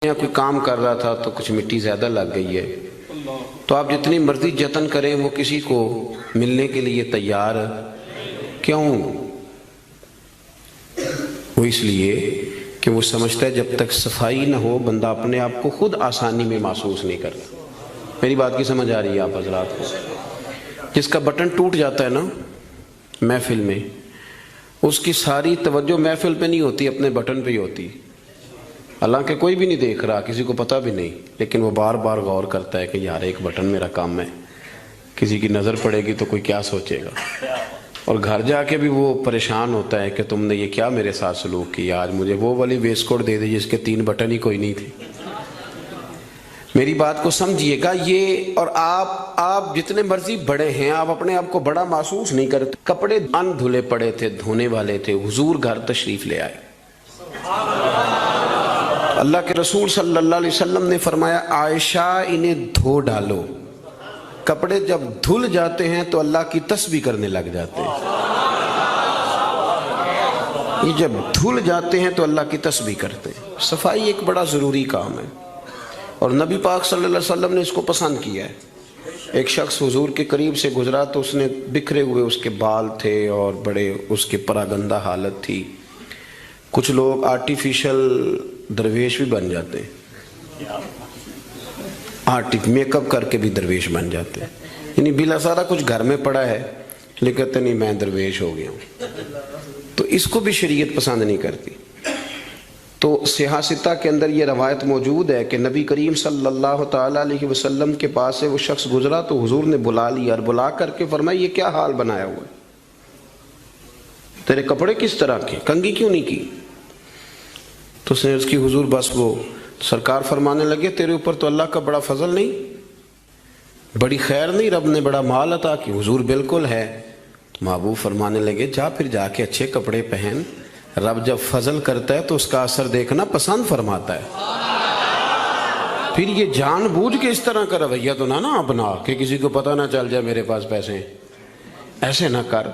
یا کوئی کام کر رہا تھا تو کچھ مٹی زیادہ لگ گئی ہے، تو آپ جتنی مرضی جتن کریں وہ کسی کو ملنے کے لیے تیار کیوں؟ وہ اس لیے کہ وہ سمجھتا ہے جب تک صفائی نہ ہو بندہ اپنے آپ کو خود آسانی میں محسوس نہیں کرتا۔ میری بات کی سمجھ آ رہی ہے آپ حضرات کو؟ جس کا بٹن ٹوٹ جاتا ہے نا محفل میں، اس کی ساری توجہ محفل پہ نہیں ہوتی، اپنے بٹن پہ ہی ہوتی، حالانکہ کوئی بھی نہیں دیکھ رہا، کسی کو پتہ بھی نہیں، لیکن وہ بار بار غور کرتا ہے کہ یار ایک بٹن میرا کام ہے، کسی کی نظر پڑے گی تو کوئی کیا سوچے گا، اور گھر جا کے بھی وہ پریشان ہوتا ہے کہ تم نے یہ کیا میرے ساتھ سلوک کیا، آج مجھے وہ والی ویسٹ کوٹ دے دی جس کے 3 بٹن ہی کوئی نہیں تھے۔ میری بات کو سمجھیے گا، یہ اور آپ جتنے مرضی بڑے ہیں، آپ اپنے آپ کو بڑا محسوس نہیں کرتے۔ کپڑے ان دھلے پڑے تھے، دھونے والے تھے، حضور گھر تشریف لے آئے۔ اللہ کے رسول صلی اللہ علیہ وسلم نے فرمایا عائشہ انہیں دھو ڈالو۔ کپڑے جب دھل جاتے ہیں تو اللہ کی تسبیح کرنے لگ جاتے ہیں، یہ جب دھل جاتے ہیں تو اللہ کی تسبیح کرتے ہیں۔ صفائی ایک بڑا ضروری کام ہے، اور نبی پاک صلی اللہ علیہ وسلم نے اس کو پسند کیا ہے۔ ایک شخص حضور کے قریب سے گزرا تو اس نے بکھرے ہوئے اس کے بال تھے اور بڑے اس کے پراگندہ حالت تھی۔ کچھ لوگ آرٹیفیشل درویش بھی بن جاتے ہیں، میک اپ کر کے بھی درویش بن جاتے ہیں، یعنی بلا سارا کچھ گھر میں پڑا ہے لیکن کہتے نہیں میں درویش ہو گیا ہوں، تو اس کو بھی شریعت پسند نہیں کرتی۔ تو صحیح ستہ کے اندر یہ روایت موجود ہے کہ نبی کریم صلی اللہ تعالیٰ علیہ وسلم کے پاس سے وہ شخص گزرا تو حضور نے بلا لیا اور بلا کر کے فرمایا یہ کیا حال بنایا ہوا ہے، تیرے کپڑے کس طرح کے، کنگھی کیوں نہیں کی؟ تو اس نے اس کی حضور بس وہ سرکار فرمانے لگے تیرے اوپر تو اللہ کا بڑا فضل نہیں، بڑی خیر نہیں، رب نے بڑا مال عطا کی؟ حضور بالکل ہے۔ تو محبوب فرمانے لگے جا پھر جا کے اچھے کپڑے پہن، رب جب فضل کرتا ہے تو اس کا اثر دیکھنا پسند فرماتا ہے۔ پھر یہ جان بوجھ کے اس طرح کا رویہ تو نہ اپنا کہ کسی کو پتہ نہ چل جائے میرے پاس پیسے ہیں، ایسے نہ کر۔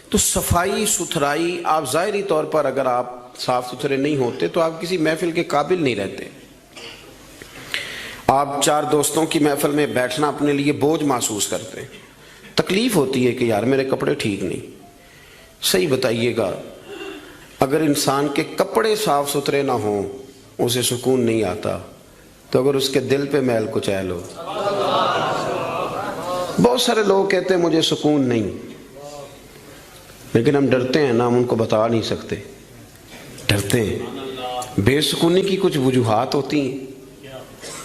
تو صفائی ستھرائی، آپ ظاہری طور پر اگر آپ صاف ستھرے نہیں ہوتے تو آپ کسی محفل کے قابل نہیں رہتے۔ آپ 4 دوستوں کی محفل میں بیٹھنا اپنے لیے بوجھ محسوس کرتے ہیں، تکلیف ہوتی ہے کہ یار میرے کپڑے ٹھیک نہیں۔ صحیح بتائیے گا، اگر انسان کے کپڑے صاف ستھرے نہ ہوں اسے سکون نہیں آتا، تو اگر اس کے دل پہ میل کچیل ہو، بہت سارے لوگ کہتے ہیں مجھے سکون نہیں، لیکن ہم ڈرتے ہیں نا، ہم ان کو بتا نہیں سکتے، ڈرتے ہیں۔ بے سکونی کی کچھ وجوہات ہوتی ہیں،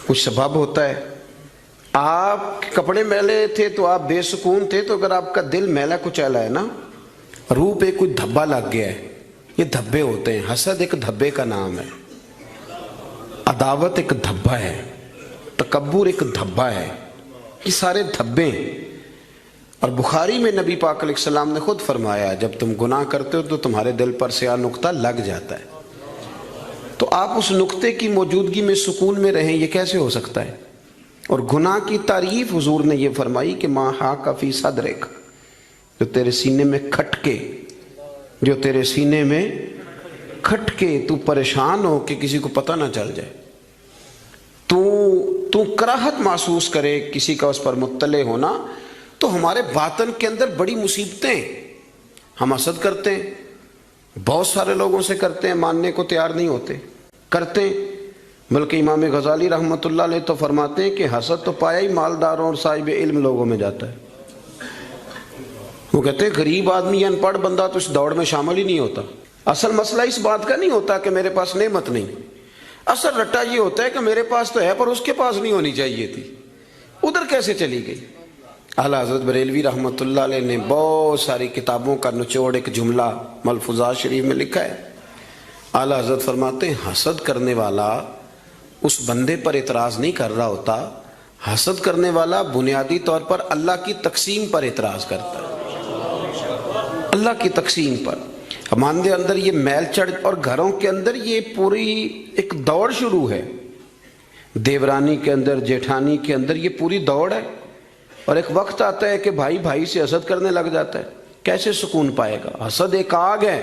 کچھ سبب ہوتا ہے۔ آپ کپڑے میلے تھے تو آپ بے سکون تھے، تو اگر آپ کا دل میلا کچیلا ہے نا، روح پہ کوئی دھبا لگ گیا ہے، یہ دھبے ہوتے ہیں۔ حسد ایک دھبے کا نام ہے، عداوت ایک دھبا ہے، تکبر ایک دھبا ہے، یہ سارے دھبے ہیں۔ اور بخاری میں نبی پاک علیہ السلام نے خود فرمایا جب تم گناہ کرتے ہو تو تمہارے دل پر سیاہ نقطہ لگ جاتا ہے، تو آپ اس نقطے کی موجودگی میں سکون میں رہیں، یہ کیسے ہو سکتا ہے؟ اور گناہ کی تعریف حضور نے یہ فرمائی کہ ما حاک فی صدرک، جو تیرے سینے میں کھٹکے، جو تیرے سینے میں کھٹکے، تو پریشان ہو کہ کسی کو پتہ نہ چل جائے، تو کراہت محسوس کرے کسی کا اس پر مطلع ہونا، تو ہمارے باطن کے اندر بڑی مصیبتیں، ہم حسد کرتے ہیں، بہت سارے لوگوں سے کرتے ہیں، ماننے کو تیار نہیں ہوتے، کرتے ہیں۔ بلکہ امام غزالی رحمۃ اللہ علیہ تو فرماتے ہیں کہ حسد تو پایا ہی مالداروں اور صاحب علم لوگوں میں جاتا ہے۔ وہ کہتے ہیں غریب آدمی ان پڑھ بندہ تو اس دوڑ میں شامل ہی نہیں ہوتا۔ اصل مسئلہ اس بات کا نہیں ہوتا کہ میرے پاس نعمت نہیں، اصل رٹا یہ ہوتا ہے کہ میرے پاس تو ہے پر اس کے پاس نہیں ہونی چاہیے تھی، ادھر کیسے چلی گئی؟ اعلیٰ حضرت بریلوی رحمۃ اللہ علیہ نے بہت ساری کتابوں کا نچوڑ ایک جملہ ملفوظات شریف میں لکھا ہے۔ اعلیٰ حضرت فرماتے ہیں حسد کرنے والا اس بندے پر اعتراض نہیں کر رہا ہوتا، حسد کرنے والا بنیادی طور پر اللہ کی تقسیم پر اعتراض کرتا ہے، اللہ کی تقسیم پر۔ ہمارے اندر یہ میل چڑھ، اور گھروں کے اندر یہ پوری ایک دوڑ شروع ہے، دیورانی کے اندر، جیٹھانی کے اندر یہ پوری دوڑ ہے، اور ایک وقت آتا ہے کہ بھائی بھائی سے حسد کرنے لگ جاتا ہے، کیسے سکون پائے گا؟ حسد ایک آگ ہے،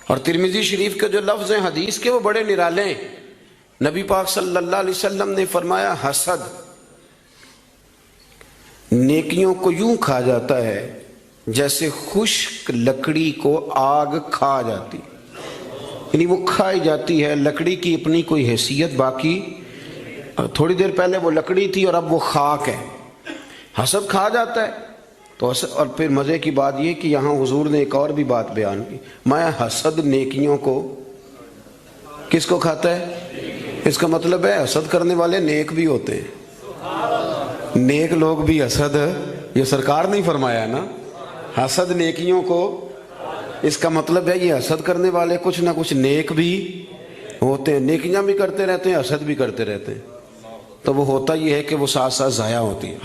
اور ترمذی شریف کے جو لفظ ہیں حدیث کے وہ بڑے نرالے ہیں نبی پاک صلی اللہ علیہ وسلم نے فرمایا حسد نیکیوں کو یوں کھا جاتا ہے جیسے خشک لکڑی کو آگ کھا جاتی، یعنی وہ کھائی جاتی ہے، لکڑی کی اپنی کوئی حیثیت باقی، تھوڑی دیر پہلے وہ لکڑی تھی اور اب وہ خاک ہے، حسد کھا جاتا ہے۔ تو اور پھر مزے کی بات یہ کہ یہاں حضور نے ایک اور بھی بات بیان کی، میں حسد نیکیوں کو کس کو کھاتا ہے؟ اس کا مطلب ہے حسد کرنے والے نیک بھی ہوتے ہیں، نیک لوگ بھی حسد، یہ سرکار نے فرمایا نا، حسد نیکیوں کو، اس کا مطلب ہے یہ حسد کرنے والے کچھ نہ کچھ نیک بھی ہوتے ہیں، نیکیاں بھی کرتے رہتے ہیں، حسد بھی کرتے رہتے ہیں۔ تو وہ ہوتا یہ ہے کہ وہ ساتھ ساتھ ضائع ہوتی ہے۔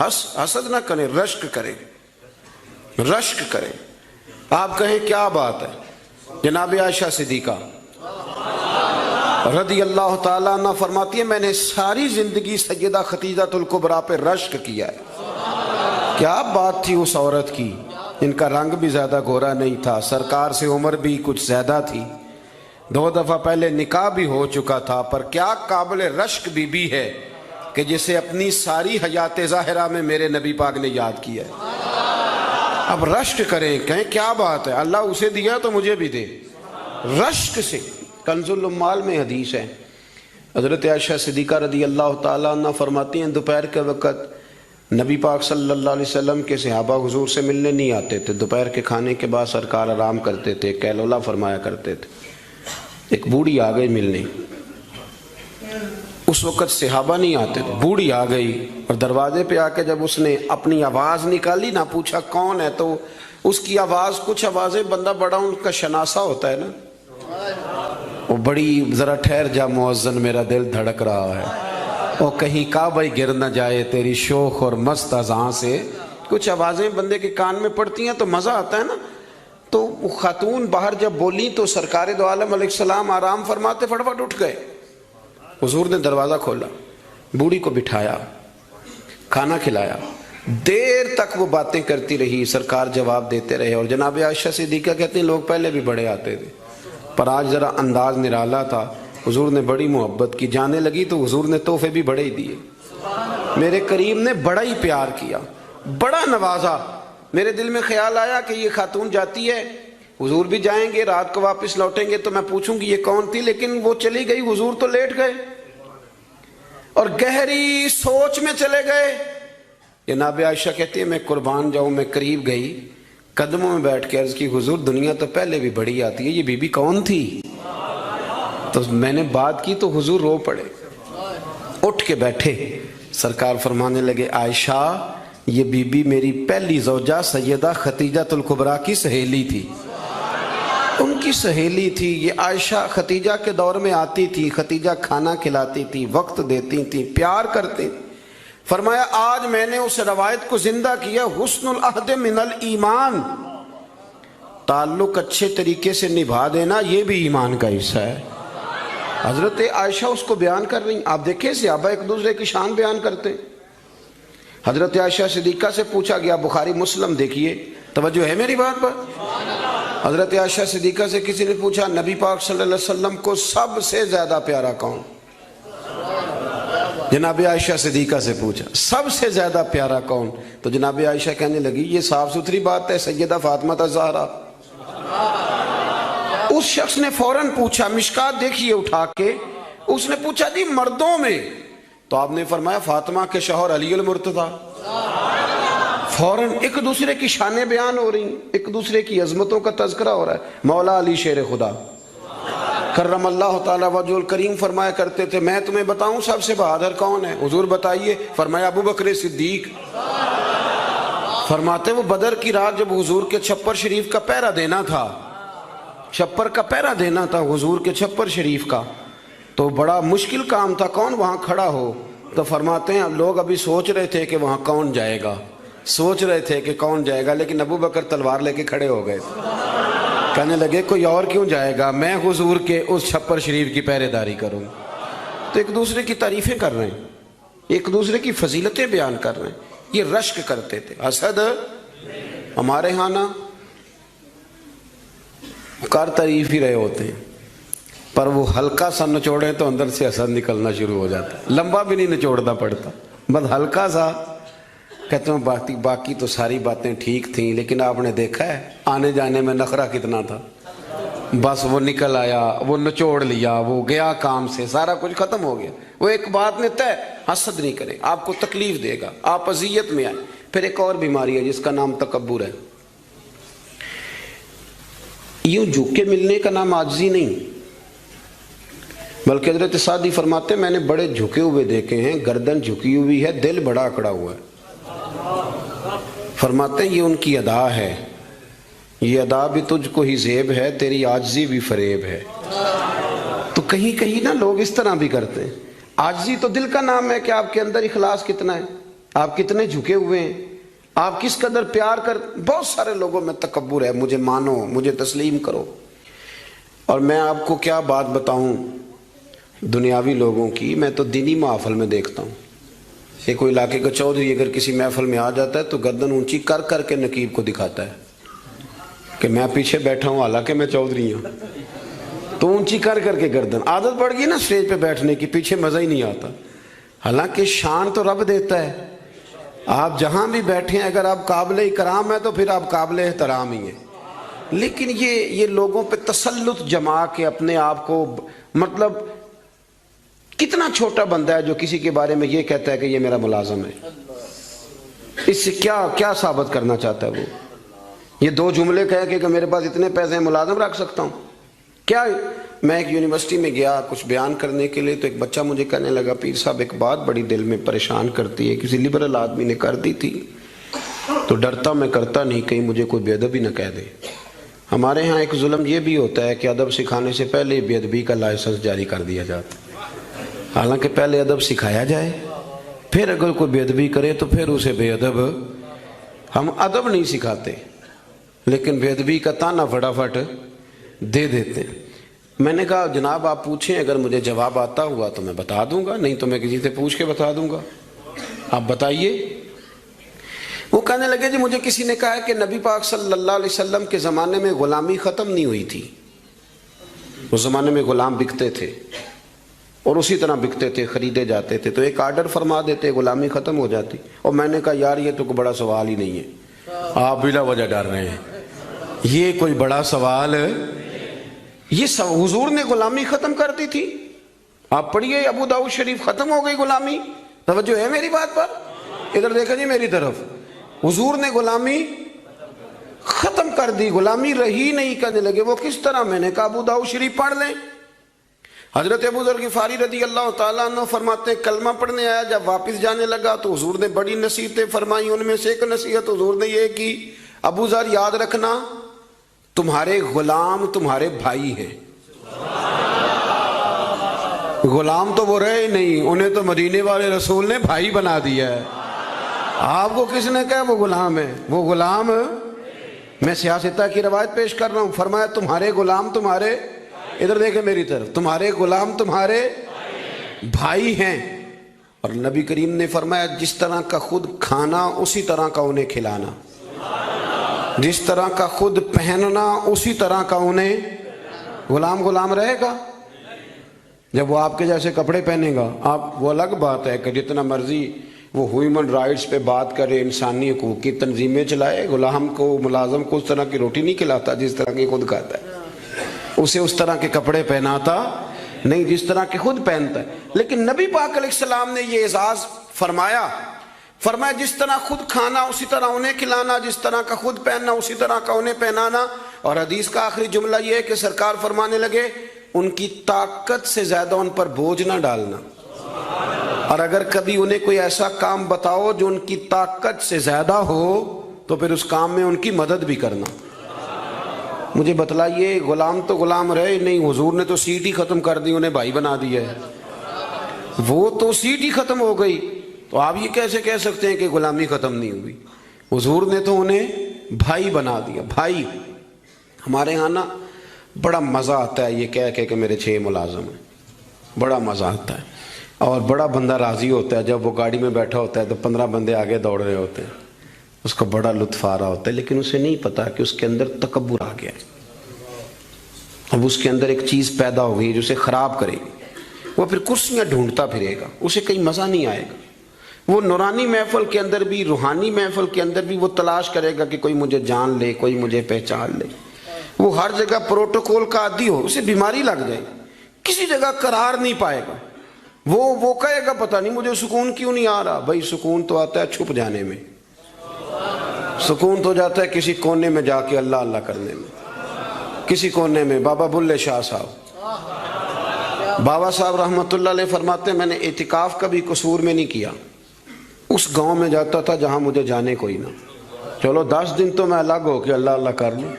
حسد نہ کریں، رشک کریں، رشک کریں۔ آپ کہیں کیا بات ہے؟ جناب عائشہ صدیقہ رضی اللہ تعالیٰ عنہ فرماتی ہے میں نے ساری زندگی سیدہ خدیجہ الکبریٰ پہ رشک کیا ہے۔ کیا بات تھی اس عورت کی، ان کا رنگ بھی زیادہ گورا نہیں تھا، سرکار سے عمر بھی کچھ زیادہ تھی، 2 دفعہ پہلے نکاح بھی ہو چکا تھا، پر کیا قابل رشک بی ہے کہ جسے اپنی ساری حیات ظاہرہ میں میرے نبی پاک نے یاد کیا ہے۔ اب رشک کریں، کہیں کیا بات ہے، اللہ اسے دیا تو مجھے بھی دے، رشک سے۔ کنز العمال میں حدیث ہے، حضرت عائشہ صدیقہ رضی اللہ تعالیٰ عنہ فرماتی ہیں دوپہر کے وقت نبی پاک صلی اللہ علیہ وسلم کے صحابہ حضور سے ملنے نہیں آتے تھے، دوپہر کے کھانے کے بعد سرکار آرام کرتے تھے، کیلولہ فرمایا کرتے تھے۔ ایک بوڑھی آ گئی ملنے، اس وقت صحابہ نہیں آتے تھے، بوڑھی آ گئی اور دروازے پہ آ کے جب اس نے اپنی آواز نکالی نہ، پوچھا کون ہے، تو اس کی آواز، کچھ آوازیں بندہ بڑا ان کا شناسہ ہوتا ہے نا، وہ بڑی ذرا ٹھہر جا مؤذن میرا دل دھڑک رہا ہے، وہ کہیں کعبہ گر نہ جائے تیری شوخ اور مست اذاں سے، کچھ آوازیں بندے کے کان میں پڑتی ہیں تو مزہ آتا ہے نا۔ تو وہ خاتون باہر جب بولی تو سرکار دو عالم علیہ السلام آرام فرماتے فٹافٹ اٹھ گئے، حضور نے دروازہ کھولا، بوڑھی کو بٹھایا، کھانا کھلایا، دیر تک وہ باتیں کرتی رہی، سرکار جواب دیتے رہے۔ اور جناب عائشہ صدیقہ کہتے ہیں لوگ پہلے بھی بڑے آتے تھے پر آج ذرا انداز نرالا تھا، حضور نے بڑی محبت کی، جانے لگی تو حضور نے تحفے بھی بڑے ہی دیے، میرے کریم نے بڑا ہی پیار کیا، بڑا نوازا۔ میرے دل میں خیال آیا کہ یہ خاتون جاتی ہے، حضور بھی جائیں گے، رات کو واپس لوٹیں گے تو میں پوچھوں گی یہ کون تھی، لیکن وہ چلی گئی، حضور تو لیٹ گئے اور گہری سوچ میں چلے گئے۔ جناب عائشہ کہتی ہے میں قربان جاؤں، میں قریب گئی، قدموں میں بیٹھ کے عرض کی حضور دنیا تو پہلے بھی بڑی آتی ہے، یہ بی بی کون تھی؟ تو میں نے بات کی تو حضور رو پڑے، اٹھ کے بیٹھے، سرکار فرمانے لگے عائشہ یہ بی بی میری پہلی زوجہ سیدہ خدیجہ الکبریٰ کی سہیلی تھی، ان کی سہیلی تھی یہ عائشہ، خدیجہ کے دور میں آتی تھی، خدیجہ کھانا کھلاتی تھی، وقت دیتی تھی، پیار کرتی تھی۔ فرمایا آج میں نے اس روایت کو زندہ کیا، حسن العہد من الایمان، تعلق اچھے طریقے سے نبھا دینا یہ بھی ایمان کا حصہ ہے۔ حضرت عائشہ اس کو بیان کر رہی ہیں، آپ دیکھیں صحابہ ایک دوسرے کی شان بیان کرتے ہیں۔ حضرت عائشہ صدیقہ سے پوچھا گیا، بخاری مسلم دیکھیے، توجہ ہے میری بات پر؟ حضرت عائشہ صدیقہ سے کسی نے پوچھا نبی پاک صلی اللہ علیہ وسلم کو سب سے زیادہ پیارا کون؟ جناب عائشہ صدیقہ سے پوچھا سب سے زیادہ پیارا کون؟ تو جناب عائشہ کہنے لگی یہ صاف ستھری بات ہے، سیدہ فاطمہ الزہرا۔ اس شخص نے فوراً پوچھا، مشکات دیکھیے اٹھا کے، اس نے پوچھا جی مردوں میں؟ تو آپ نے فرمایا فاطمہ کے شوہر علی المرتضیٰ۔ فوراً ایک دوسرے کی شانیں بیان ہو رہی ہیں، ایک دوسرے کی عظمتوں کا تذکرہ ہو رہا ہے۔ مولا علی شیر خدا کرم اللہ تعالیٰ وجہ الکریم فرمایا کرتے تھے میں تمہیں بتاؤں سب سے بہادر کون ہے؟ حضور بتائیے، فرمایا ابو بکر صدیق۔ فرماتے وہ بدر کی رات جب حضور کے چھپر شریف کا پہرا دینا تھا، چھپر کا پہرا دینا تھا حضور کے چھپر شریف کا، تو بڑا مشکل کام تھا، کون وہاں کھڑا ہو؟ تو فرماتے ہیں لوگ ابھی سوچ رہے تھے کہ وہاں کون جائے گا، سوچ رہے تھے کہ کون جائے گا، لیکن ابو بکر تلوار لے کے کھڑے ہو گئے تھے، کہنے لگے کوئی اور کیوں جائے گا، میں حضور کے اس چھپر شریف کی پہرے داری کروں۔ تو ایک دوسرے کی تعریفیں کر رہے ہیں، ایک دوسرے کی فضیلتیں بیان کر رہے ہیں، یہ رشک کرتے تھے۔ حسد ہمارے ہاں نا کار تعریف ہی رہے ہوتے ہیں، پر وہ ہلکا سا نچوڑے تو اندر سے حسد نکلنا شروع ہو جاتا ہے. لمبا بھی نہیں نچوڑنا پڑتا، بس ہلکا سا. کہتے ہیں باقی تو ساری باتیں ٹھیک تھیں، لیکن آپ نے دیکھا ہے آنے جانے میں نخرہ کتنا تھا. بس وہ نکل آیا، وہ نچوڑ لیا، وہ گیا کام سے، سارا کچھ ختم ہو گیا. وہ ایک بات نے طے، حسد نہیں کرے، آپ کو تکلیف دے گا، آپ اذیت میں آئیں. پھر ایک اور بیماری ہے جس کا نام تکبر ہے. یوں جھک کے ملنے کا نام عاجزی نہیں، بلکہ حضرت سعدی فرماتے ہیں میں نے بڑے جھکے ہوئے دیکھے ہیں، گردن جھکی ہوئی ہے، دل بڑا اکڑا ہوا ہے. فرماتے ہیں یہ ان کی ادا ہے، یہ ادا بھی تجھ کو ہی زیب ہے، تیری عاجزی بھی فریب ہے. تو کہیں کہیں نا لوگ اس طرح بھی کرتے ہیں. عاجزی تو دل کا نام ہے کہ آپ کے اندر اخلاص کتنا ہے، آپ کتنے جھکے ہوئے ہیں، آپ کس قدر پیار کر. بہت سارے لوگوں میں تکبر ہے، مجھے مانو، مجھے تسلیم کرو. اور میں آپ کو کیا بات بتاؤں دنیاوی لوگوں کی، میں تو دینی محفل میں دیکھتا ہوں. یہ کوئی علاقے کا چودھری اگر کسی محفل میں آ جاتا ہے تو گردن اونچی کر کر کے نقیب کو دکھاتا ہے کہ میں پیچھے بیٹھا ہوں حالانکہ میں چودھری ہوں. تو اونچی کر کر کے گردن، عادت پڑ گئی نا اسٹیج پہ بیٹھنے کی، پیچھے مزہ ہی نہیں آتا. حالانکہ شان تو رب دیتا ہے. آپ جہاں بھی بیٹھے ہیں اگر آپ قابل اکرام ہیں تو پھر آپ قابل احترام ہی ہیں. لیکن یہ لوگوں پہ تسلط جما کے اپنے آپ کو، مطلب کتنا چھوٹا بندہ ہے جو کسی کے بارے میں یہ کہتا ہے کہ یہ میرا ملازم ہے. اس سے کیا ثابت کرنا چاہتا ہے وہ؟ یہ دو جملے کہہ کے کہ میرے پاس اتنے پیسے ہیں ملازم رکھ سکتا ہوں کیا؟ میں ایک یونیورسٹی میں گیا کچھ بیان کرنے کے لیے، تو ایک بچہ مجھے کہنے لگا پیر صاحب ایک بات بڑی دل میں پریشان کرتی ہے، کسی لبرل آدمی نے کر دی تھی تو ڈرتا میں کرتا نہیں کہیں مجھے کوئی بے ادبی نہ کہہ دے. ہمارے ہاں ایک ظلم یہ بھی ہوتا ہے کہ ادب سکھانے سے پہلے بے ادبی کا لائسنس جاری کر دیا جاتا ہے. حالانکہ پہلے ادب سکھایا جائے، پھر اگر کوئی بے ادبی کرے تو پھر اسے بے ادب. ہم ادب نہیں سکھاتے لیکن بے ادبی کا تانا فٹافٹ دے دیتے ہیں. میں نے کہا جناب آپ پوچھیں، اگر مجھے جواب آتا ہوا تو میں بتا دوں گا، نہیں تو میں کسی سے پوچھ کے بتا دوں گا، آپ بتائیے. وہ کہنے لگے جی مجھے کسی نے کہا ہے کہ نبی پاک صلی اللہ علیہ وسلم کے زمانے میں غلامی ختم نہیں ہوئی تھی. اس زمانے میں غلام بکتے تھے اور اسی طرح بکتے تھے، خریدے جاتے تھے، تو ایک آرڈر فرما دیتے غلامی ختم ہو جاتی. اور میں نے کہا یار یہ تو کوئی بڑا سوال ہی نہیں ہے، آپ بلا وجہ ڈر رہے ہیں، یہ کوئی بڑا سوال ہے. یہ حضور نے غلامی ختم کر دی تھی. آپ پڑھیے ابو داؤد شریف، ختم ہو گئی غلامی. توجہ ہے میری بات پر؟ ادھر دیکھا جی میری طرف. حضور نے غلامی ختم کر دی، غلامی رہی نہیں. کہنے لگے وہ کس طرح؟ میں نے کہا ابو داؤد شریف پڑھ لیں. حضرت ابو ذر غفاری رضی اللہ تعالیٰ عنہ فرماتے ہیں کلمہ پڑھنے آیا، جب واپس جانے لگا تو حضور نے بڑی نصیحتیں فرمائی. ان میں سے ایک نصیحت حضور نے یہ کی، ابو ذر یاد رکھنا تمہارے غلام تمہارے بھائی ہیں. غلام تو وہ رہے نہیں، انہیں تو مدینے والے رسول نے بھائی بنا دیا ہے. آپ کو کس نے کہا وہ غلام ہے؟ وہ غلام، میں سیاستہ کی روایت پیش کر رہا ہوں. فرمایا تمہارے غلام تمہارے، ادھر دیکھیں میری طرف، تمہارے غلام تمہارے بھائی ہیں. اور نبی کریم نے فرمایا جس طرح کا خود کھانا اسی طرح کا انہیں کھلانا، جس طرح کا خود پہننا اسی طرح کا انہیں. غلام غلام رہے گا جب وہ آپ کے جیسے کپڑے پہنے گا. آپ وہ الگ بات ہے کہ جتنا مرضی وہ ہیومن رائٹس پہ بات کرے، انسانی حقوق کی تنظیمیں چلائے، غلام کو ملازم کو اس طرح کی روٹی نہیں کھلاتا جس طرح کی خود کھاتا ہے، اسے اس طرح کے کپڑے پہناتا نہیں جس طرح کے خود پہنتا ہے. لیکن نبی پاک علیہ السلام نے یہ اعزاز فرمایا جس طرح خود کھانا اسی طرح انہیں کھلانا، جس طرح کا خود پہننا اسی طرح کا انہیں پہنانا. اور حدیث کا آخری جملہ یہ ہے کہ سرکار فرمانے لگے ان کی طاقت سے زیادہ ان پر بوجھ نہ ڈالنا، اور اگر کبھی انہیں کوئی ایسا کام بتاؤ جو ان کی طاقت سے زیادہ ہو تو پھر اس کام میں ان کی مدد بھی کرنا. مجھے بتلائیے غلام تو غلام رہے نہیں، حضور نے تو سیٹ ہی ختم کر دی، انہیں بھائی بنا دیا ہے. وہ تو سیٹ ہی ختم ہو گئی، تو آپ یہ کیسے کہہ سکتے ہیں کہ غلامی ختم نہیں ہوئی؟ حضور نے تو انہیں بھائی بنا دیا. بھائی ہمارے ہاں نا بڑا مزہ آتا ہے یہ کہہ کے کہ میرے 6 ملازم ہیں، بڑا مزہ آتا ہے. اور بڑا بندہ راضی ہوتا ہے جب وہ گاڑی میں بیٹھا ہوتا ہے تو 15 بندے آگے دوڑ رہے ہوتے ہیں، اس کو بڑا لطف آ رہا ہوتا ہے. لیکن اسے نہیں پتا کہ اس کے اندر تکبر آ گیا ہے. اب اس کے اندر ایک چیز پیدا ہو گئی جو اسے خراب کرے گی، وہ پھر کرسیاں ڈھونڈتا پھرے گا، اسے کہیں مزہ نہیں آئے گا۔ وہ نورانی محفل کے اندر بھی، روحانی محفل کے اندر بھی وہ تلاش کرے گا کہ کوئی مجھے جان لے، کوئی مجھے پہچان لے۔ وہ ہر جگہ پروٹوکول کا عادی ہو، اسے بیماری لگ جائے، کسی جگہ قرار نہیں پائے گا۔ وہ کہے گا پتہ نہیں مجھے سکون کیوں نہیں آ رہا۔ بھائی سکون تو آتا ہے چھپ جانے میں، سکون تو جاتا ہے کسی کونے میں جا کے اللہ اللہ کرنے میں۔ کسی کونے میں بابا بلے شاہ صاحب، بابا صاحب رحمۃ اللہ علیہ فرماتے ہیں میں نے اعتکاف کبھی قصور میں نہیں کیا، اس گاؤں میں جاتا تھا جہاں مجھے جانے کوئی نہ، چلو 10 دن تو میں الگ ہو کے اللہ اللہ کر لوں۔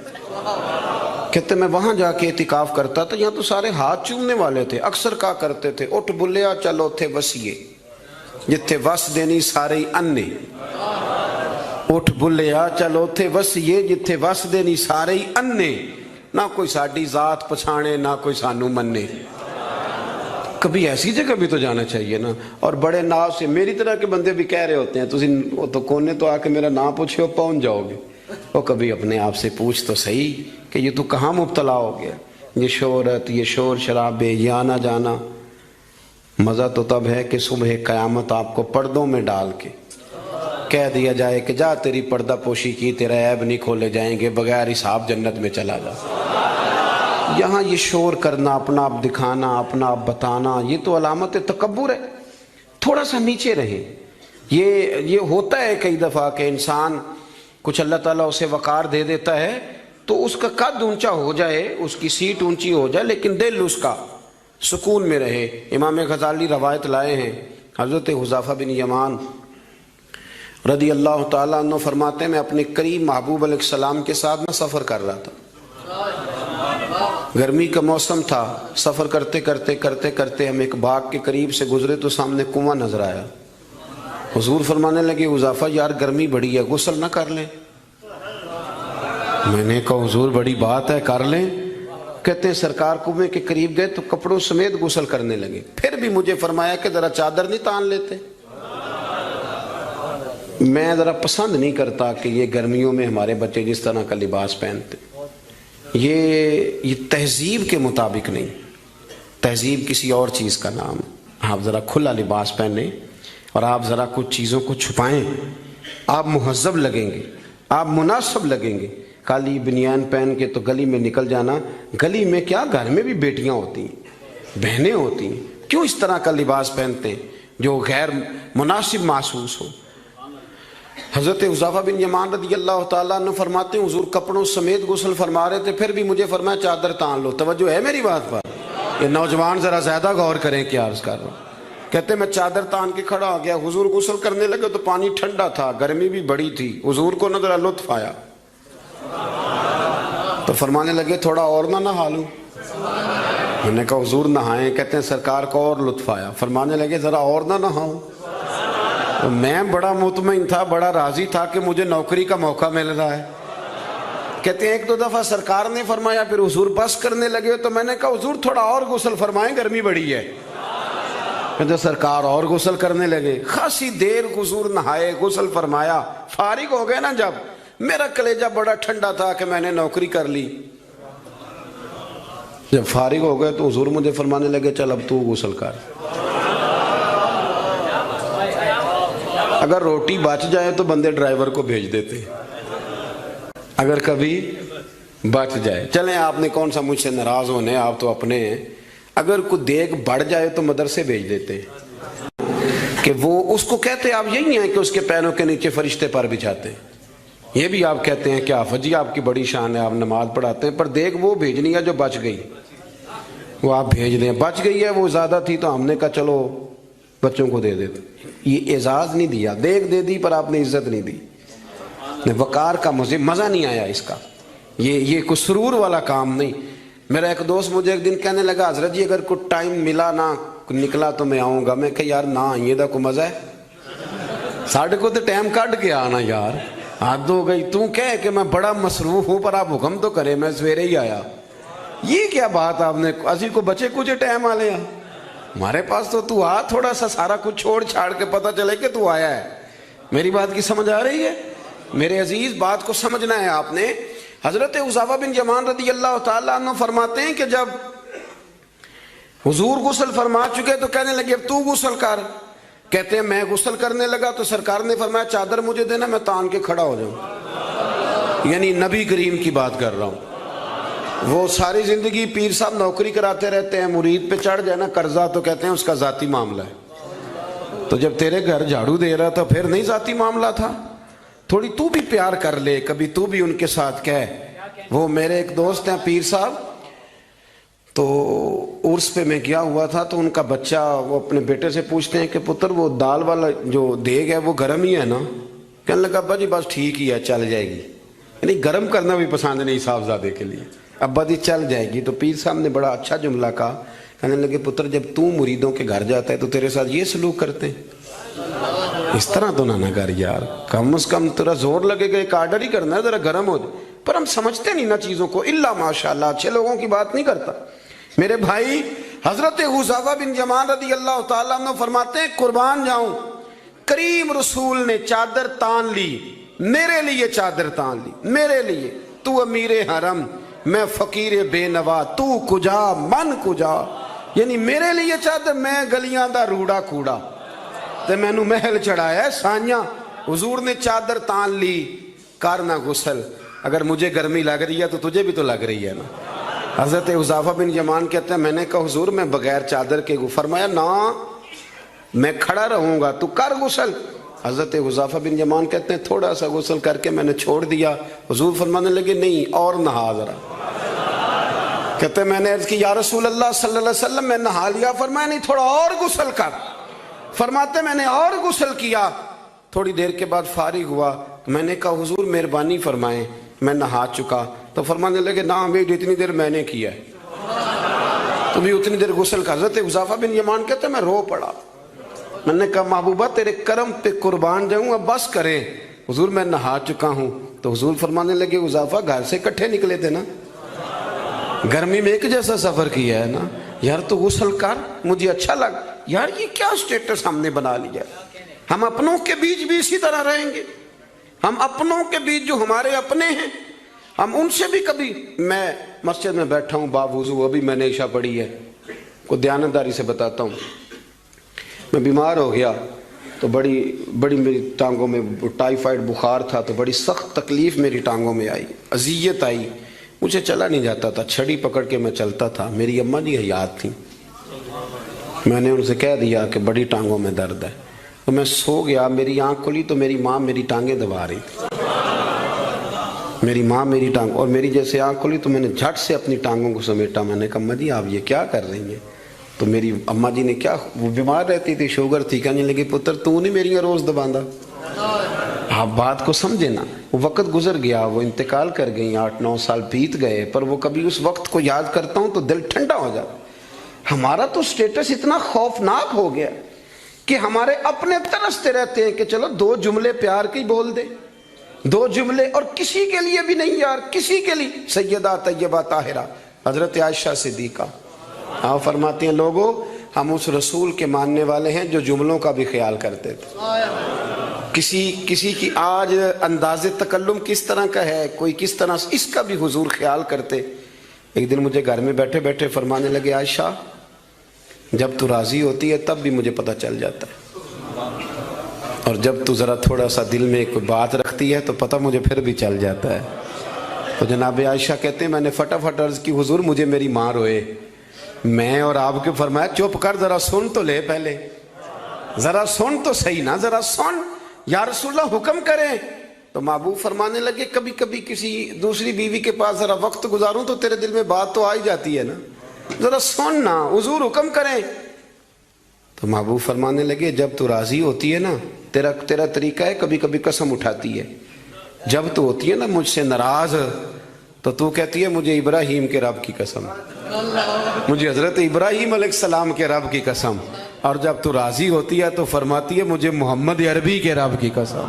کہتے میں وہاں جا کے اعتکاف کرتا تھا، یہاں تو سارے ہاتھ چومنے والے تھے، اکثر کہا کرتے تھے اٹھ بلیا چلو تھے وسیے جتھے وس دینی سارے ہی انے، اٹھ بلیا چلو تھے وسیے جتھے وس دینی سارے ہی انے، نہ کوئی ساڈی ذات پچھانے نہ کوئی سانو منے۔ کبھی ایسی جگہ بھی تو جانا چاہیے نا۔ اور بڑے ناز سے میری طرح کے بندے بھی کہہ رہے ہوتے ہیں تسی وہ تو کونے تو آ کے میرا نام پوچھے ہو پہنچ جاؤ گے۔ وہ کبھی اپنے آپ سے پوچھ تو صحیح کہ یہ تو کہاں مبتلا ہو گیا، یہ شہرت، یہ شور شرابے، یہ آنا جانا۔ مزہ تو تب ہے کہ صبح قیامت آپ کو پردوں میں ڈال کے کہہ دیا جائے کہ جا تیری پردہ پوشی کی، تیرا عیب نہیں کھولے جائیں گے، بغیر حساب جنت میں چلا جا۔ یہاں یہ شور کرنا، اپنا آپ دکھانا، اپنا آپ بتانا، یہ تو علامت تکبر ہے۔ تھوڑا سا نیچے رہیں۔ یہ ہوتا ہے کئی دفعہ کہ انسان کچھ اللہ تعالیٰ اسے وقار دے دیتا ہے تو اس کا قد اونچا ہو جائے، اس کی سیٹ اونچی ہو جائے، لیکن دل اس کا سکون میں رہے۔ امام غزالی روایت لائے ہیں، حضرت حذیفہ بن یمان رضی اللہ تعالیٰ عنہ فرماتے ہیں میں اپنے قریب محبوب علیہ السلام کے ساتھ میں سفر کر رہا تھا، گرمی کا موسم تھا، سفر کرتے کرتے ہم ایک باغ کے قریب سے گزرے تو سامنے کنواں نظر آیا۔ حضور فرمانے لگے حذیفہ یار گرمی بڑی ہے، غسل نہ کر لیں؟ میں نے کہا حضور بڑی بات ہے، کر لیں۔ کہتے ہیں سرکار کنویں کے قریب گئے تو کپڑوں سمیت غسل کرنے لگے، پھر بھی مجھے فرمایا کہ ذرا چادر نہیں تان لیتے؟ میں ذرا پسند نہیں کرتا کہ یہ گرمیوں میں ہمارے بچے جس طرح کا لباس پہنتے، یہ تہذیب کے مطابق نہیں، تہذیب کسی اور چیز کا نام ہے۔ آپ ذرا کھلا لباس پہنیں اور آپ ذرا کچھ چیزوں کو چھپائیں، آپ مہذب لگیں گے، آپ مناسب لگیں گے۔ کالی بنیان پہن کے تو گلی میں نکل جانا، گلی میں کیا گھر میں بھی بیٹیاں ہوتی ہیں، بہنیں ہوتی ہیں، کیوں اس طرح کا لباس پہنتے ہیں جو غیر مناسب محسوس ہو؟ حضرت حذیفہ بن یمان رضی اللہ تعالیٰ عنہ فرماتے ہیں حضور کپڑوں سمیت غسل فرما رہے تھے، پھر بھی مجھے فرمایا چادر تان لو۔ توجہ ہے میری بات پر؟ یہ نوجوان ذرا زیادہ غور کریں کیا عرض کر رہا ہوں۔ کہتے میں چادر تان کے کھڑا ہو گیا، حضور غسل کرنے لگے تو پانی ٹھنڈا تھا، گرمی بھی بڑی تھی، حضور کو نہ ذرا لطف آیا تو فرمانے لگے تھوڑا اور نہ نہا لوں؟ میں نے کہا حضور نہائیں۔ کہتے ہیں سرکار کو اور لطف آیا، فرمانے لگے ذرا اور نہ نہاؤں؟ میں بڑا مطمئن تھا، بڑا راضی تھا کہ مجھے نوکری کا موقع مل رہا ہے۔ کہتے ہیں ایک دو دفعہ سرکار نے فرمایا، پھر حضور بس کرنے لگے تو میں نے کہا حضور تھوڑا اور غسل فرمائیں، گرمی بڑی ہے۔ کہتے سرکار اور غسل کرنے لگے، خاصی دیر حضور نہائے، غسل فرمایا، فارغ ہو گئے نا جب، میرا کلیجہ بڑا ٹھنڈا تھا کہ میں نے نوکری کر لی۔ جب فارغ ہو گئے تو حضور مجھے فرمانے لگے چل اب تو غسل کر۔ اگر روٹی بچ جائے تو بندے ڈرائیور کو بھیج دیتے، اگر کبھی بچ جائے۔ چلیں آپ نے کون سا مجھ سے ناراض ہونے، آپ تو اپنے ہیں۔ اگر کوئی دیگ بڑھ جائے تو مدرسے بھیج دیتے کہ وہ اس کو کہتے آپ یہی ہیں کہ اس کے پیروں کے نیچے فرشتے پر بچھاتے ہیں، یہ بھی آپ کہتے ہیں کہ حافظ جی آپ کی بڑی شان ہے، آپ نماز پڑھاتے ہیں، پر دیگ وہ بھیجنی ہے جو بچ گئی، وہ آپ بھیج دیں۔ بچ گئی ہے وہ زیادہ تھی تو ہم نے کہا چلو بچوں کو دے دیتے، یہ اعزاز نہیں دیا، دیگ دے دی پر آپ نے عزت نہیں دی، وقار کا مزہ نہیں آیا اس کا، یہ کوئی سرور والا کام نہیں۔ میرا ایک دوست مجھے ایک دن کہنے لگا حضرت جی اگر کوئی ٹائم ملا نہ نکلا تو میں آؤں گا۔ میں کہ یار نہ یہ دا کوئی مزہ ہے، ساڑھے کو تو ٹائم کٹ کے آنا یار، حد ہو گئی۔ تو کہے کہ میں بڑا مصروف ہوں پر آپ حکم تو کرے، میں سویرے ہی آیا، یہ کیا بات آپ نے؟ اسی کو بچے کچھ ٹائم آ لیا ہمارے پاس تو آ، تھوڑا سا سارا کچھ چھوڑ چھاڑ کے پتہ چلے کہ تو آیا ہے۔ میری بات کی سمجھ آ رہی ہے؟ میرے عزیز بات کو سمجھنا ہے آپ نے۔ حضرت حذیفہ بن یمان رضی اللہ تعالیٰ عنہ فرماتے ہیں کہ جب حضور غسل فرما چکے تو کہنے لگے اب تو غسل کر. کہتے ہیں میں غسل کرنے لگا تو سرکار نے فرمایا چادر مجھے دینا میں تان کے کھڑا ہو جاؤں. یعنی نبی کریم کی بات کر رہا ہوں. وہ ساری زندگی پیر صاحب نوکری کراتے رہتے ہیں, مرید پہ چڑھ جائے نا قرضہ تو کہتے ہیں اس کا ذاتی معاملہ ہے. تو جب تیرے گھر جھاڑو دے رہا تھا پھر نہیں ذاتی معاملہ تھا؟ تھوڑی تو بھی پیار کر لے, کبھی تو بھی ان کے ساتھ کہہ. وہ میرے ایک دوست ہیں پیر صاحب, تو عرس پہ میں گیا ہوا تھا تو ان کا بچہ وہ اپنے بیٹے سے پوچھتے ہیں کہ پتر وہ دال والا جو دیگ ہے وہ گرم ہی ہے نا؟ کہنے لگا ابا جی بس ٹھیک ہی ہے چل جائے گی. یعنی گرم کرنا بھی پسند نہیں صاحبزادے کے لیے. ابا جی چل جائے گی. تو پیر صاحب نے بڑا اچھا جملہ کہا, کہنے لگے پتر جب تو مریدوں کے گھر جاتا ہے تو تیرے ساتھ یہ سلوک کرتے ہیں؟ اس طرح تو نہ کر یار, کم از کم تیرا زور لگے گا ایک آرڈر ہی کرنا ہے ذرا گرم ہو جائے. پر ہم سمجھتے نہیں نا چیزوں کو. الا ماشاءاللہ اچھے لوگوں کی بات نہیں کرتا. میرے بھائی حضرت حذیفہ بن یمان رضی اللہ تعالیٰ عنہ فرماتے ہیں قربان جاؤں کریم رسول نے چادر تان لی, میرے لیے چادر تان لی, میرے لیے. تو امیر حرم میں فقیر بے نوا, تو کجا من کجا. یعنی میرے لیے چادر, میں گلیاں دا روڑا کوڑا تے میں نو محل چڑھایا ہے سانیاں. حضور نے چادر تان لی, کرنا غسل. اگر مجھے گرمی لگ رہی ہے تو تجھے بھی تو لگ رہی ہے نا. حضرت حذیفہ بن یمان کہتے ہیں میں نے کہا حضور میں بغیر چادر کے, فرمایا نا میں کھڑا رہوں گا تو کر غسل. حضرت حذیفہ بن یمان کہتے ہیں تھوڑا سا غسل کر کے میں نے چھوڑ دیا. حضور فرمانے لگے نہیں اور نہا ذرا. کہتے ہیں میں نے عرض کی یا رسول اللہ صلی اللہ علیہ وسلم میں نہا لیا. فرمایا نہیں تھوڑا اور غسل کر. فرماتے میں نے اور غسل کیا. تھوڑی دیر کے بعد فارغ ہوا, میں نے کہا حضور مہربانی فرمائیں میں نہا چکا. تو فرمانے لگے نہ ہمیں اتنی دیر میں نے کیا ہے, تو بھی اتنی دیر غسل کر. حضرت حذیفہ بن یمان کہتے ہیں میں رو پڑا. میں نے کہا محبوبہ تیرے کرم پہ قربان جاؤں, اب بس کریں. حضور میں نہا چکا ہوں. تو حضور فرمانے لگے حذیفہ گھر سے کٹھے نکلے تھے نا, گرمی میں ایک جیسا سفر کیا ہے نا یار, تو غسل کر. مجھے اچھا لگا یار یہ کیا سٹیٹس ہم نے بنا لیا. ہم اپنوں کے بیچ بھی اسی طرح رہیں گے. ہم اپنوں کے بیچ جو ہمارے اپنے ہیں ہم ان سے بھی کبھی, میں مسجد میں بیٹھا ہوں باوضو, ابھی میں نے عشاء پڑھی ہے, کو دیانتداری سے بتاتا ہوں, میں بیمار ہو گیا تو بڑی میری ٹانگوں میں ٹائیفائڈ بخار تھا, تو بڑی سخت تکلیف میری ٹانگوں میں آئی, اذیت آئی, مجھے چلا نہیں جاتا تھا, چھڑی پکڑ کے میں چلتا تھا. میری اماں جی حیات تھیں, میں نے ان سے کہہ دیا کہ بڑی ٹانگوں میں درد ہے. تو میں سو گیا, میری آنکھ کھلی تو میری ماں میری ٹانگیں دبا رہی تھی. میری ماں میری ٹانگ, اور میری جیسے آنکھ کھلی تو میں نے جھٹ سے اپنی ٹانگوں کو سمیٹا. میں نے کہا اماں جی آپ یہ کیا کر رہی ہیں؟ تو میری اماں جی نے کیا, وہ بیمار رہتی تھی, شوگر تھی, کہنے لگی پتر تو نہیں میری روز دباندہ. آپ بات کو سمجھے نا. وہ وقت گزر گیا, وہ انتقال کر گئیں, 8-9 سال بیت گئے, پر وہ کبھی اس وقت کو یاد کرتا ہوں تو دل ٹھنڈا ہو جاتا. ہمارا تو سٹیٹس اتنا خوفناک ہو گیا کہ ہمارے اپنے ترستے رہتے ہیں کہ چلو 2 جملے پیار کے بول دے, 2 جملے, اور کسی کے لیے بھی نہیں یار, کسی کے لیے. سیدہ طیبہ طاہرہ حضرت عائشہ صدیقہ آپ فرماتی ہیں لوگوں ہم اس رسول کے ماننے والے ہیں جو جملوں کا بھی خیال کرتے تھے. کسی کی آج انداز تکلم کس طرح کا ہے, کوئی کس طرح, اس کا بھی حضور خیال کرتے. ایک دن مجھے گھر میں بیٹھے بیٹھے فرمانے لگے عائشہ جب تو راضی ہوتی ہے تب بھی مجھے پتہ چل جاتا ہے, اور جب تو ذرا تھوڑا سا دل میں کوئی بات رکھتی ہے تو پتہ مجھے پھر بھی چل جاتا ہے. تو جناب عائشہ کہتے ہیں میں نے فٹافٹ عرض کی حضور مجھے میری ماں روئے. میں اور آپ کے فرمایا چپ کر, ذرا سن تو لے, پہلے ذرا سن تو صحیح نا, ذرا سن. یا رسول اللہ حکم کریں. تو محبوب فرمانے لگے کبھی کبھی کسی دوسری بیوی کے پاس ذرا وقت گزاروں تو تیرے دل میں بات تو آ ہی جاتی ہے نا, ذرا سن نا, حضور حکم کریں. تو محبوب فرمانے لگے جب تو راضی ہوتی ہے نا تیرا طریقہ ہے کبھی کبھی قسم اٹھاتی ہے. جب تو ہوتی ہے نا مجھ سے ناراض تو کہتی ہے مجھے ابراہیم کے رب کی قسم, مجھے حضرت ابراہیم علیہ السلام کے رب کی قسم. اور جب تو راضی ہوتی ہے تو فرماتی ہے مجھے محمد عربی کے رب کی قسم.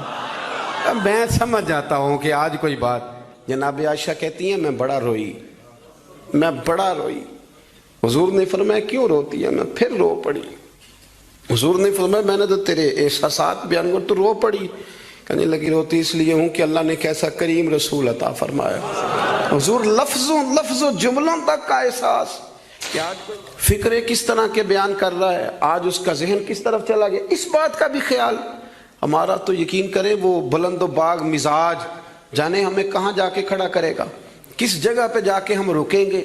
اب میں سمجھ جاتا ہوں کہ آج کوئی بات. جناب عائشہ کہتی ہیں میں بڑا روئی. حضور نے فرمایا کیوں روتی ہے؟ میں پھر رو پڑی. حضور نے فرمایا میں نے تو تیرے احساسات بیان کر, تو رو پڑی. کہنے لگی روتی اس لیے ہوں کہ اللہ نے کیسا کریم رسول عطا فرمایا. حضور لفظوں جملوں تک کا احساس کہ آج فکرے کس طرح کے بیان کر رہا ہے, آج اس کا ذہن کس طرف چلا گیا, اس بات کا بھی خیال ہمارا. تو یقین کریں وہ بلند و باغ مزاج جانے ہمیں کہاں جا کے کھڑا کرے گا, کس جگہ پہ جا کے ہم رکیں گے.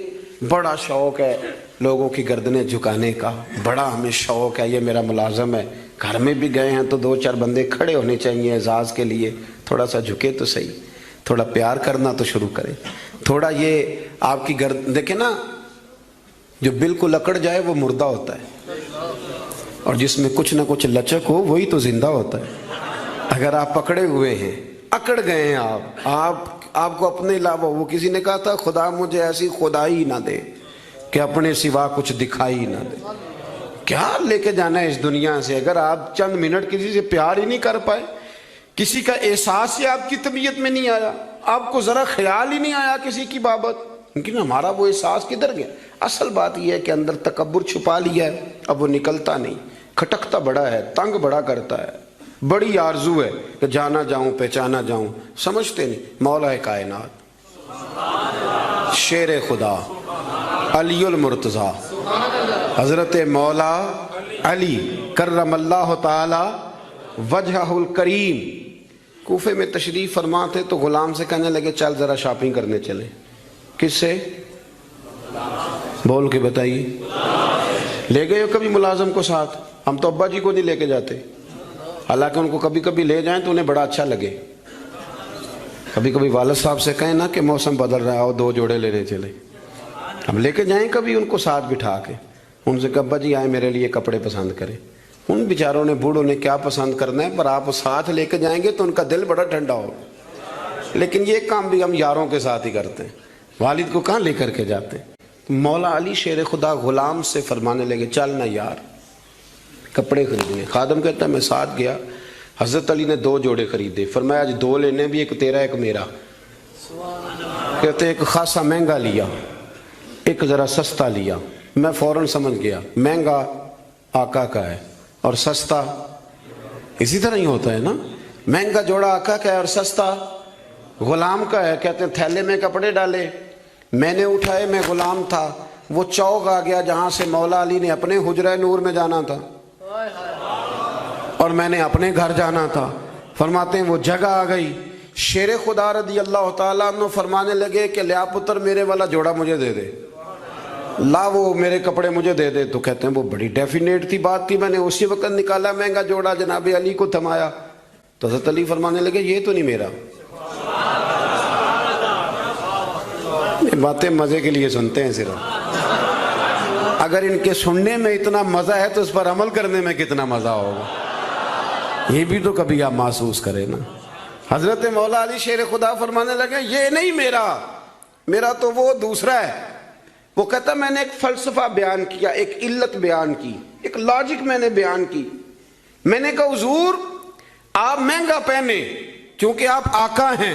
بڑا شوق ہے لوگوں کی گردنیں جھکانے کا, بڑا ہمیں شوق ہے, یہ میرا ملازم ہے, گھر میں بھی گئے ہیں تو 2-4 بندے کھڑے ہونے چاہیے اعزاز کے لیے, تھوڑا سا جھکے تو صحیح, تھوڑا پیار کرنا تو شروع کرے, تھوڑا یہ آپ کی گردن دیکھیں نا, جو بالکل اکڑ جائے وہ مردہ ہوتا ہے, اور جس میں کچھ نہ کچھ لچک ہو وہی تو زندہ ہوتا ہے. اگر آپ پکڑے ہوئے ہیں, اکڑ گئے ہیں آپ کو اپنے علاوہ, وہ کسی نے کہا تھا خدا مجھے ایسی خدائی نہ دے کہ اپنے سوا کچھ دکھائی نہ دے. کیا لے کے جانا ہے اس دنیا سے اگر آپ چند منٹ کسی سے پیار ہی نہیں کر پائے, کسی کا احساس ہی آپ کی طبیعت میں نہیں آیا, آپ کو ذرا خیال ہی نہیں آیا کسی کی بابت, لیکن ہمارا وہ احساس کدھر گیا. اصل بات یہ ہے کہ اندر تکبر چھپا لیا ہے, اب وہ نکلتا نہیں, کھٹکتا بڑا ہے, تنگ بڑا کرتا ہے, بڑی آرزو ہے کہ جانا جاؤں پہچانا جاؤں, سمجھتے نہیں. مولا کائنات شیر خدا علی المرتضیٰ حضرت مولا علی کرم اللہ تعالی وجہہ الکریم کوفے میں تشریف فرما تھے تو غلام سے کہنے لگے چل ذرا شاپنگ کرنے چلیں. کس سے؟ بول کے بتائیے. لے گئے ہو کبھی ملازم کو ساتھ؟ ہم تو ابا جی کو نہیں لے کے جاتے, حالانکہ ان کو کبھی کبھی لے جائیں تو انہیں بڑا اچھا لگے. کبھی کبھی والد صاحب سے کہیں نا کہ موسم بدل رہا ہو 2 جوڑے لینے چلے, ہم لے کے جائیں کبھی ان کو ساتھ بٹھا کے, ان سے کہ ابا جی آئیں میرے لیے کپڑے پسند کریں. ان بیچاروں نے بوڑھوں نے کیا پسند کرنا ہے, پر آپ ساتھ لے کے جائیں گے تو ان کا دل بڑا ٹھنڈا ہو. لیکن یہ کام بھی ہم یاروں کے ساتھ ہی کرتے ہیں, والد کو کہاں لے کر کے جاتے ہیں. مولا علی شیر خدا غلام سے فرمانے لگے چل نا یار کپڑے خریدنے. خادم کہتا ہے میں ساتھ گیا, حضرت علی نے 2 جوڑے خریدے, فرمایا آج 2 لینے بھی, ایک تیرا ایک میرا. کہتے ہیں ایک خاصا مہنگا لیا, ایک ذرا سستا لیا. میں فوراً سمجھ گیا مہنگا آقا کا ہے اور سستا اسی طرح ہی ہوتا ہے نا, مہنگا جوڑا آقا کا ہے اور سستا غلام کا ہے. کہتے ہیں تھیلے میں کپڑے ڈالے, میں نے اٹھائے, میں غلام تھا, وہ چوک آ گیا جہاں سے مولا علی نے اپنے حجرہ نور میں جانا تھا اور میں نے اپنے گھر جانا تھا. فرماتے ہیں وہ جگہ آ گئی, شیر خدا رضی اللہ تعالیٰ عنہ فرمانے لگے کہ لیا پتر میرے والا جوڑا مجھے دے دے, لا وہ میرے کپڑے مجھے دے دے. تو کہتے ہیں وہ بڑی ڈیفینیٹ تھی بات تھی, میں نے اسی وقت نکالا مہنگا جوڑا, جناب علی کو تھمایا. تو حضرت علی فرمانے لگے یہ تو نہیں میرا. باتیں مزے کے لیے سنتے ہیں صرف, اگر ان کے سننے میں اتنا مزہ ہے تو اس پر عمل کرنے میں کتنا مزہ ہوگا, یہ بھی تو کبھی آپ محسوس کریں نا. حضرت مولا علی شیر خدا فرمانے لگے یہ نہیں میرا تو وہ دوسرا ہے. وہ کہتا میں نے ایک فلسفہ بیان کیا, ایک علت بیان کی, ایک لاجک میں نے بیان کی. میں نے کہا حضور آپ مہنگا پہنے کیونکہ آپ آقا ہیں,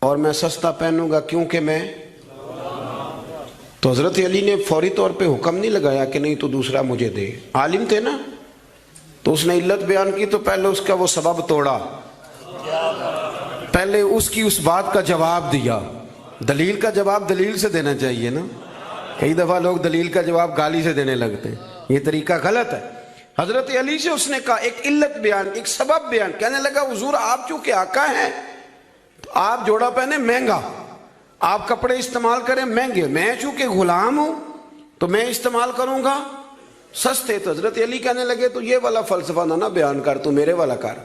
اور میں سستا پہنوں گا کیونکہ میں. تو حضرت علی نے فوری طور پہ حکم نہیں لگایا کہ نہیں تو دوسرا مجھے دے, عالم تھے نا, تو اس نے علت بیان کی تو پہلے اس کا وہ سبب توڑا, پہلے اس کی اس بات کا جواب دیا. دلیل کا جواب دلیل سے دینا چاہیے نا, کئی دفعہ لوگ دلیل کا جواب گالی سے دینے لگتے ہیں, یہ طریقہ غلط ہے. حضرت علی سے اس نے کہا ایک علت بیان, ایک سبب بیان. کہنے لگا حضور آپ چونکہ آقا ہیں تو آپ جوڑا پہنے مہنگا, آپ کپڑے استعمال کریں مہنگے, میں چونکہ غلام ہوں تو میں استعمال کروں گا سستے. تو حضرت علی کہنے لگے تو یہ والا فلسفہ نہ بیان کر, تو میرے والا کر.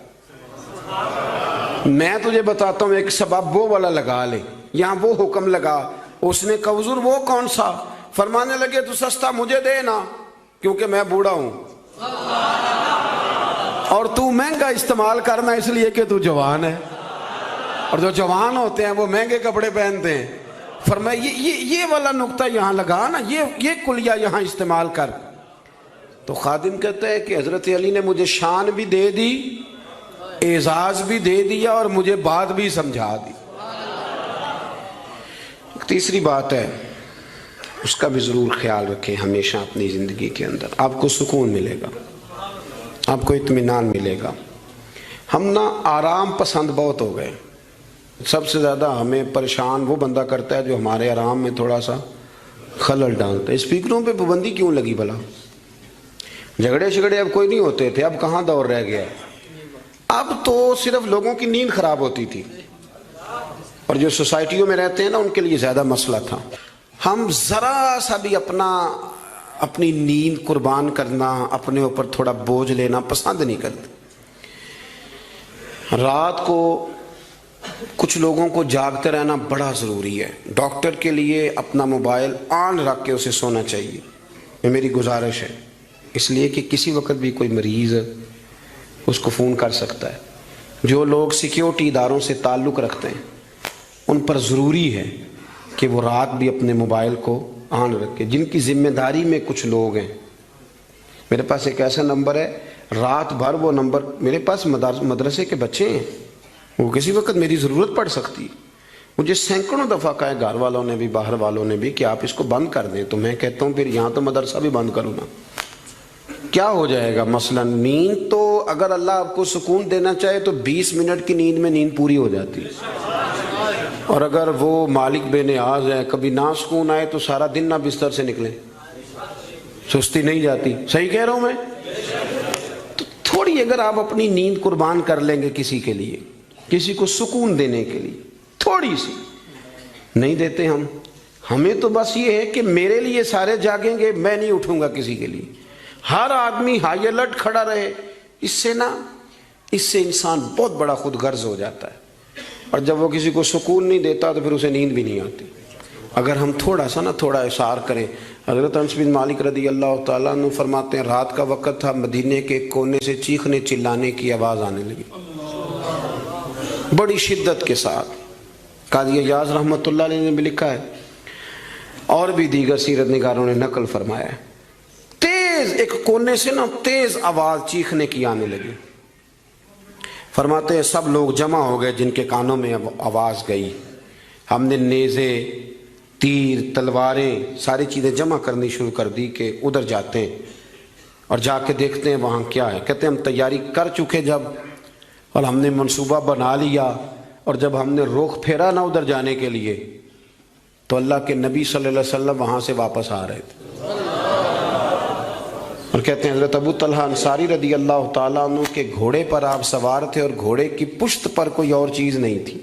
میں تجھے بتاتا ہوں ایک سبب وہ والا لگا لے. یہاں وہ حکم لگا. اس نے کہا حضور وہ کون سا؟ فرمانے لگے تو سستا مجھے دے نا کیونکہ میں بوڑھا ہوں, اور تو مہنگا استعمال کرنا اس لیے کہ تو جوان ہے, اور جو جوان ہوتے ہیں وہ مہنگے کپڑے پہنتے ہیں. فرمایا یہ والا نقطہ یہاں لگا نا, یہ کلیہ یہاں استعمال کر. تو خادم کہتا ہے کہ حضرت علی نے مجھے شان بھی دے دی, اعزاز بھی دے دیا, اور مجھے بات بھی سمجھا دی. تیسری بات ہے, اس کا بھی ضرور خیال رکھیں ہمیشہ اپنی زندگی کے اندر, آپ کو سکون ملے گا, آپ کو اطمینان ملے گا. ہم نا آرام پسند بہت ہو گئے. سب سے زیادہ ہمیں پریشان وہ بندہ کرتا ہے جو ہمارے آرام میں تھوڑا سا خلل ڈالتا ہے. اسپیکروں پہ پابندی کیوں لگی بھلا؟ جھگڑے شگڑے اب کوئی نہیں ہوتے تھے، اب کہاں دور رہ گیا. اب تو صرف لوگوں کی نیند خراب ہوتی تھی، اور جو سوسائٹیوں میں رہتے ہیں نا ان کے لیے زیادہ مسئلہ تھا. ہم ذرا سا بھی اپنی نیند قربان کرنا، اپنے اوپر تھوڑا بوجھ لینا پسند نہیں کرتے. رات کو کچھ لوگوں کو جاگتے رہنا بڑا ضروری ہے. ڈاکٹر کے لیے اپنا موبائل آن رکھ کے اسے سونا چاہیے، یہ میری گزارش ہے. اس لیے کہ کسی وقت بھی کوئی مریض اس کو فون کر سکتا ہے. جو لوگ سیکیورٹی اداروں سے تعلق رکھتے ہیں ان پر ضروری ہے کہ وہ رات بھی اپنے موبائل کو آن رکھے. جن کی ذمہ داری میں کچھ لوگ ہیں، میرے پاس ایک ایسا نمبر ہے، رات بھر وہ نمبر، میرے پاس مدرسے کے بچے ہیں، وہ کسی وقت میری ضرورت پڑ سکتی ہے. مجھے سینکڑوں دفعہ کہا ہے گھر والوں نے بھی باہر والوں نے بھی کہ آپ اس کو بند کر دیں، تو میں کہتا ہوں پھر یہاں تو مدرسہ بھی بند کروں نا، کیا ہو جائے گا. مثلا نیند تو اگر اللہ آپ کو سکون دینا چاہے تو 20 منٹ کی نیند میں نیند پوری ہو جاتی ہے. اور اگر وہ مالک بے نیاز ہے، کبھی نہ سکون آئے تو سارا دن نہ بستر سے نکلے، سستی نہیں جاتی. صحیح کہہ رہا ہوں میں؟ تو تھوڑی اگر آپ اپنی نیند قربان کر لیں گے کسی کے لیے، کسی کو سکون دینے کے لیے، تھوڑی سی نہیں دیتے ہم. ہمیں تو بس یہ ہے کہ میرے لیے سارے جاگیں گے، میں نہیں اٹھوں گا کسی کے لیے. ہر آدمی ہائی الرٹ کھڑا رہے، اس سے انسان بہت بڑا خود غرض ہو جاتا ہے. اور جب وہ کسی کو سکون نہیں دیتا تو پھر اسے نیند بھی نہیں آتی. اگر ہم تھوڑا احسار کریں. حضرت انس بن مالک رضی اللہ تعالیٰ عنہ فرماتے ہیں رات کا وقت تھا، مدینے کے کونے سے چیخنے چلانے کی آواز آنے لگی بڑی شدت کے ساتھ. قاضی ایاز رحمۃ اللہ علیہ نے بھی لکھا ہے، اور بھی دیگر سیرت نگاروں نے نقل فرمایا ہے، تیز ایک کونے سے تیز آواز چیخنے کی آنے لگی. فرماتے ہیں سب لوگ جمع ہو گئے جن کے کانوں میں آواز گئی. ہم نے نیزے، تیر، تلواریں، ساری چیزیں جمع کرنی شروع کر دی کہ ادھر جاتے ہیں اور جا کے دیکھتے ہیں وہاں کیا ہے. کہتے ہیں ہم تیاری کر چکے جب، اور ہم نے منصوبہ بنا لیا، اور جب ہم نے رخ پھیرا نا ادھر جانے کے لیے تو اللہ کے نبی صلی اللہ علیہ وسلم وہاں سے واپس آ رہے تھے. اور کہتے ہیں حضرت ابو طلحہ انصاری رضی اللہ تعالیٰ عنہ کے گھوڑے پر آپ سوار تھے، اور گھوڑے کی پشت پر کوئی اور چیز نہیں تھی،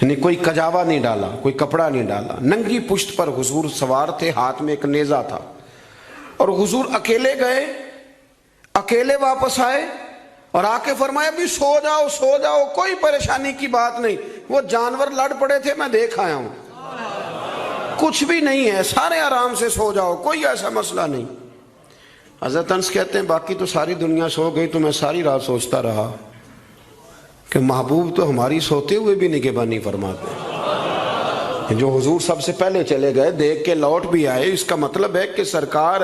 یعنی کوئی کجاوا نہیں ڈالا، کوئی کپڑا نہیں ڈالا، ننگی پشت پر حضور سوار تھے، ہاتھ میں ایک نیزہ تھا. اور حضور اکیلے گئے، اکیلے واپس آئے، اور آ کے فرمایا بھی سو جاؤ سو جاؤ، کوئی پریشانی کی بات نہیں. وہ جانور لڑ پڑے تھے، میں دیکھ آیا ہوں، کچھ بھی نہیں ہے، سارے آرام سے سو جاؤ، کوئی ایسا مسئلہ نہیں. حضرت انس کہتے ہیں باقی تو ساری دنیا سو گئی تو میں ساری رات سوچتا رہا کہ محبوب تو ہماری سوتے ہوئے بھی نگہبانی فرماتے. جو حضور سب سے پہلے چلے گئے، دیکھ کے لوٹ بھی آئے، اس کا مطلب ہے کہ سرکار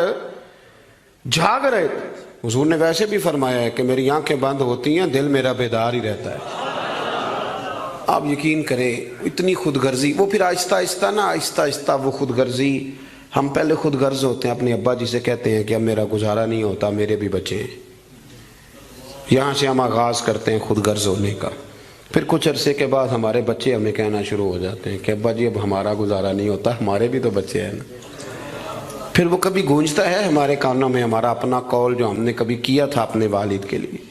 جاگ رہے تھے. حضور نے ویسے بھی فرمایا ہے کہ میری آنکھیں بند ہوتی ہیں، دل میرا بیدار ہی رہتا ہے. آپ یقین کریں اتنی خود غرضی، وہ پھر آہستہ آہستہ وہ خود غرضی. ہم پہلے خود غرض ہوتے ہیں، اپنے ابا جی سے کہتے ہیں کہ اب میرا گزارا نہیں ہوتا، میرے بھی بچے ہیں. یہاں سے ہم آغاز کرتے ہیں خود غرض ہونے کا. پھر کچھ عرصے کے بعد ہمارے بچے ہمیں کہنا شروع ہو جاتے ہیں کہ ابا جی اب ہمارا گزارا نہیں ہوتا، ہمارے بھی تو بچے ہیں نا. پھر وہ کبھی گونجتا ہے ہمارے کانوں میں ہمارا اپنا قول جو ہم نے کبھی کیا تھا اپنے والد کے لیے.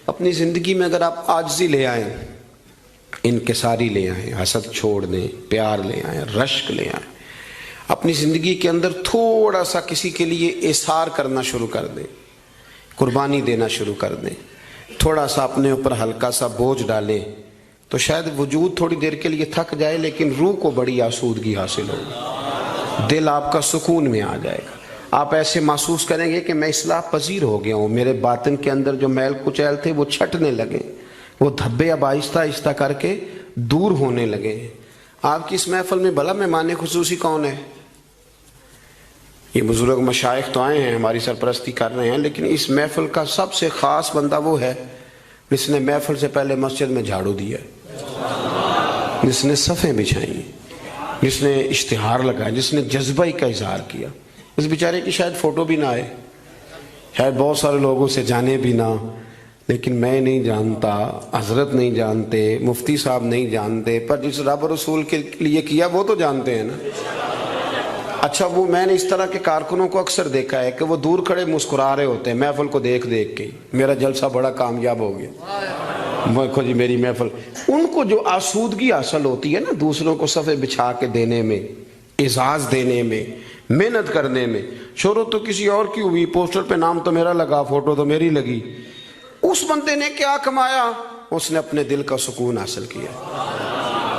اپنی زندگی میں اگر آپ عاجزی لے آئیں، انکساری لے آئیں، حسد چھوڑ دیں، پیار لے آئیں، رشک لے آئیں، اپنی زندگی کے اندر تھوڑا سا کسی کے لیے احسار کرنا شروع کر دیں، قربانی دینا شروع کر دیں، تھوڑا سا اپنے اوپر ہلکا سا بوجھ ڈالیں، تو شاید وجود تھوڑی دیر کے لیے تھک جائے لیکن روح کو بڑی آسودگی حاصل ہوگی، دل آپ کا سکون میں آ جائے گا. آپ ایسے محسوس کریں گے کہ میں اصلاح پذیر ہو گیا ہوں، میرے باطن کے اندر جو میل کچیل تھے وہ چھٹنے لگے، وہ دھبے اب آہستہ آہستہ کر کے دور ہونے لگے. آپ کی اس محفل میں بھلا مہمان خصوصی کون ہے؟ یہ بزرگ مشائخ تو آئے ہیں، ہماری سرپرستی کر رہے ہیں، لیکن اس محفل کا سب سے خاص بندہ وہ ہے جس نے محفل سے پہلے مسجد میں جھاڑو دیا، جس نے صفیں بچھائیں، جس نے اشتہار لگایا، جس نے جذبہ کا اظہار کیا. اس بیچارے کی شاید فوٹو بھی نہ آئے، شاید بہت سارے لوگوں سے جانے بھی نہ، لیکن میں نہیں جانتا، حضرت نہیں جانتے، مفتی صاحب نہیں جانتے، پر جس رب رسول کے لیے کیا وہ تو جانتے ہیں نا۔ اچھا، وہ میں نے اس طرح کے کارکنوں کو اکثر دیکھا ہے کہ وہ دور کھڑے مسکرا رہے ہوتے ہیں محفل کو دیکھ دیکھ کے، میرا جلسہ بڑا کامیاب ہو گیا، دیکھو جی میری محفل۔ ان کو جو آسودگی حاصل ہوتی ہے نا دوسروں کو صفحے بچھا کے دینے میں، اعزاز دینے میں، محنت کرنے میں، شہرت تو کسی اور کی ہوئی، پوسٹر پہ نام تو میرا لگا، فوٹو تو میری لگی، اس بندے نے کیا کمایا؟ اس نے اپنے دل کا سکون حاصل کیا،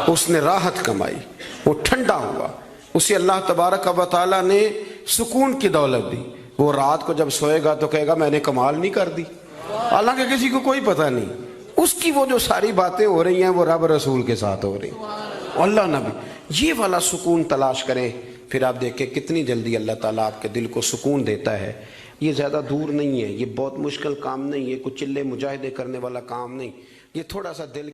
اس نے راحت کمائی، وہ ٹھنڈا ہوا، اسے اللہ تبارک و تعالیٰ نے سکون کی دولت دی۔ وہ رات کو جب سوئے گا تو کہے گا میں نے کمال نہیں کر دی، حالانکہ کسی کو کوئی پتہ نہیں، اس کی وہ جو ساری باتیں ہو رہی ہیں وہ رب رسول کے ساتھ ہو رہی ہیں، اللہ نبی۔ یہ والا سکون تلاش کریں، پھر آپ دیکھیں کتنی جلدی اللہ تعالیٰ آپ کے دل کو سکون دیتا ہے۔ یہ زیادہ دور نہیں ہے، یہ بہت مشکل کام نہیں ہے، کچھ چلے مجاہدے کرنے والا کام نہیں، یہ تھوڑا سا دل